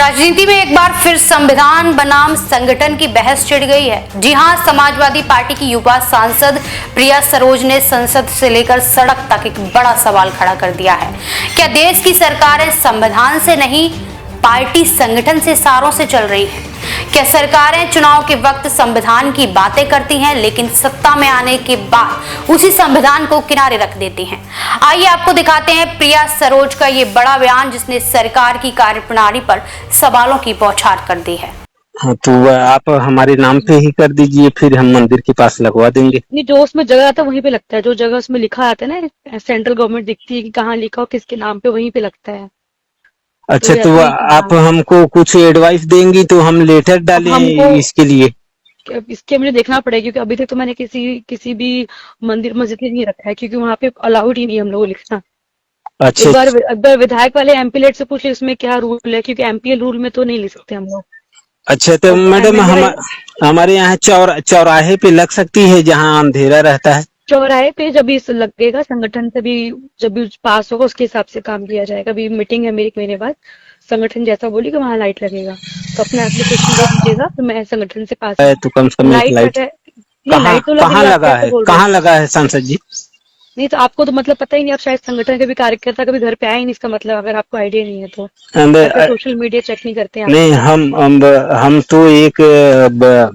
राजनीति में एक बार फिर संविधान बनाम संगठन की बहस छिड़ गई है। जी हां, समाजवादी पार्टी की युवा सांसद प्रिया सरोज ने संसद से लेकर सड़क तक एक बड़ा सवाल खड़ा कर दिया है। क्या देश की सरकारें संविधान से नहीं, पार्टी संगठन से इशारों से चल रही है? क्या सरकारें चुनाव के वक्त संविधान की बातें करती हैं लेकिन सत्ता में आने के बाद उसी संविधान को किनारे रख देती हैं? आइए आपको दिखाते हैं प्रिया सरोज का ये बड़ा बयान, जिसने सरकार की कार्यप्रणाली पर सवालों की बौछार कर दी है। हाँ, तो आप हमारे नाम पे ही कर दीजिए, फिर हम मंदिर के पास लगवा देंगे। नहीं, जो उसमें जगह आता है वहीं पे लगता है। जो जगह उसमें लिखा आता है ना, सेंट्रल गवर्नमेंट दिखती है कि कहाँ लिखा हो, किसके नाम पे, वहीं पे लगता है। अच्छा, तो आप हमको कुछ एडवाइस देंगी तो हम लेटर डालें इसके लिए? इसके मुझे देखना पड़ेगा, क्योंकि अभी तक तो मैंने किसी भी मंदिर मस्जिद में नहीं रखा है, क्योंकि वहाँ पे अलाउड ही नहीं हम लोग को लिखना। अच्छा, एक बार विधायक वाले एमपी लेट से पूछ ले इसमें क्या रूल है, क्योंकि एमपी रूल में तो नहीं लिख सकते हम लोग। अच्छा, तो मैडम हमारे यहाँ चौराहे पे लग सकती है जहाँ अंधेरा रहता है? चौराहे पे जब भी लगेगा संगठन से भी, जब भी पास होगा उसके हिसाब से काम किया जाएगा। अभी मीटिंग है मेरी एक महीने बाद, संगठन जैसा बोलेगा वहाँ लाइट लगेगा, तो अपना एप्लीकेशन दे दीजिएगा, तो मैं संगठन से पास तो कम से कम लाइट कहाँ लगा है? कहाँ लगा है सांसद जी? नहीं, तो आपको तो मतलब पता ही नहीं, आप शायद संगठन के भी कार्यकर्ता कभी घर पे आए नहीं, इसका मतलब अगर आपको आइडिया नहीं है तो सोशल मीडिया चेक नहीं करते हैं। नहीं, हम तो एक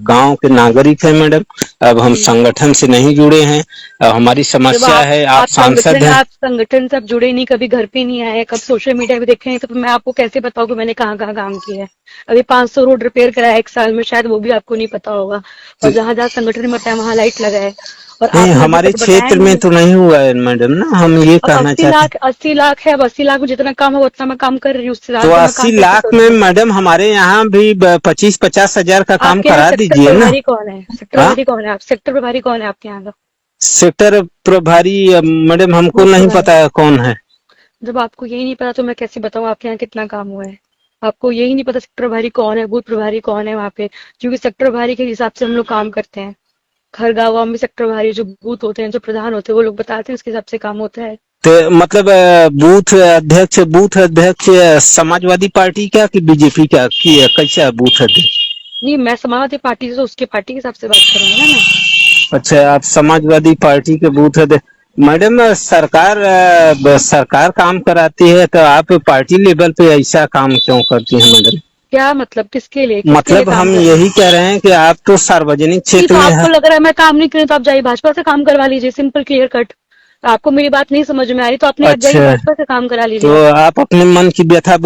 गांव के नागरिक हैं मैडम। अब हम संगठन से नहीं जुड़े हैं। अब हमारी समस्या है, आप सांसद हैं। आप संगठन से जुड़े नहीं, कभी घर पे नहीं आए, कब सोशल मीडिया पे देखे हैं, तो मैं आपको कैसे बताऊं कि मैंने कहाँ कहाँ काम किया है? अभी 500 रोड रिपेयर कराया एक साल में, शायद वो भी आपको नहीं पता होगा। और जहाँ जहाँ संगठन में बताया वहाँ लाइट लगा है। और नहीं, हमारे क्षेत्र में तो नहीं हुआ है मैडम ना, हम ये कहना चाहते हैं। 80 लाख है, अब 80 लाख में जितना काम है उतना मैं काम कर रही हूँ। तो 80 लाख में मैडम हमारे यहाँ भी 25-50 हजार का काम करा दीजिए ना। कौन है सेक्टर प्रभारी? कौन है आप सेक्टर प्रभारी? कौन है आपके यहाँ का सेक्टर प्रभारी? मैडम हमको नहीं पता कौन है। जब आपको यही नहीं पता तो मैं कैसे बताऊँ आपके यहाँ कितना काम हुआ है? आपको यही नहीं पता सेक्टर प्रभारी कौन है, बूथ प्रभारी कौन है वहाँ पे? क्योंकि सेक्टर प्रभारी के हिसाब से हम लोग काम करते हैं। हर गाँव में सेक्टर प्रभारी जो बूथ होते हैं, जो प्रधान होते हैं, वो लोग बताते हैं, उसके हिसाब से काम होता है। तो मतलब बूथ अध्यक्ष समाजवादी पार्टी का कि बीजेपी का की कैसा बूथ अध्यक्ष? नहीं, मैं समाजवादी पार्टी से, उसके पार्टी के हिसाब से बात करूंगा ना मैं। अच्छा, आप समाजवादी पार्टी के बूथ अध्यक्ष। मैडम, सरकार काम कराती है तो आप पार्टी लेवल पे ऐसा काम क्यों करती हैं मैडम? क्या मतलब? किसके लिए? मतलब हम यही कह रहे हैं कि आप तो सार्वजनिक क्षेत्र में आपको लग रहा है मैं काम नहीं करूँ तो आप जाइए भाजपा से काम करवा लीजिए, सिंपल क्लियर कट। आपको मेरी बात नहीं समझ में आ रही तो अपने जाइए भाजपा से काम करा लीजिए। तो आप अपने मन की व्यथा।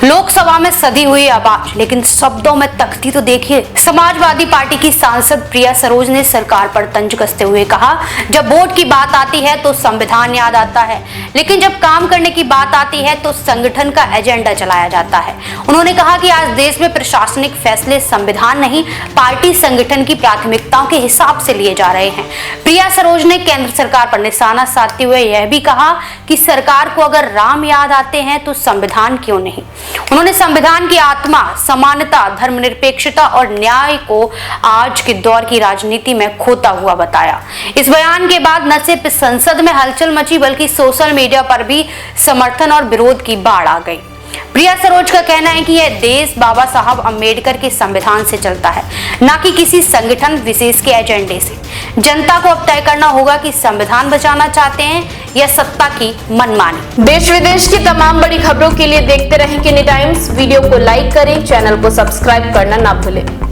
लोकसभा में सधी हुई आवाज, लेकिन शब्दों में तख्ती तो देखिए। समाजवादी पार्टी की सांसद प्रिया सरोज ने सरकार पर तंज कसते हुए कहा, जब वोट की बात आती है तो संविधान याद आता है, लेकिन जब काम करने की बात आती है तो संगठन का एजेंडा चलाया जाता है। उन्होंने कहा कि आज देश में प्रशासनिक फैसले संविधान नहीं, पार्टी संगठन की प्राथमिकताओं के हिसाब से लिए जा रहे हैं। प्रिया सरोज ने केंद्र सरकार पर निशाना साधते हुए यह भी कहा कि सरकार को अगर राम याद आते हैं तो संविधान क्यों नहीं। उन्होंने संविधान की आत्मा, समानता, धर्मनिरपेक्षता और न्याय को आज के दौर की राजनीति में खोता हुआ बताया। इस बयान के बाद न सिर्फ संसद में हलचल मची, बल्कि सोशल मीडिया पर भी समर्थन और विरोध की बाढ़ आ गई। प्रिया सरोज का कहना है कि यह देश बाबा साहब अम्बेडकर के संविधान से चलता है, न कि किसी संगठन विशेष के एजेंडे से। जनता को अब तय करना होगा कि संविधान बचाना चाहते हैं या सत्ता की मनमानी। देश विदेश की तमाम बड़ी खबरों के लिए देखते रहें किनी टाइम्स। वीडियो को लाइक करें, चैनल को सब्सक्राइब करना ना भूलें।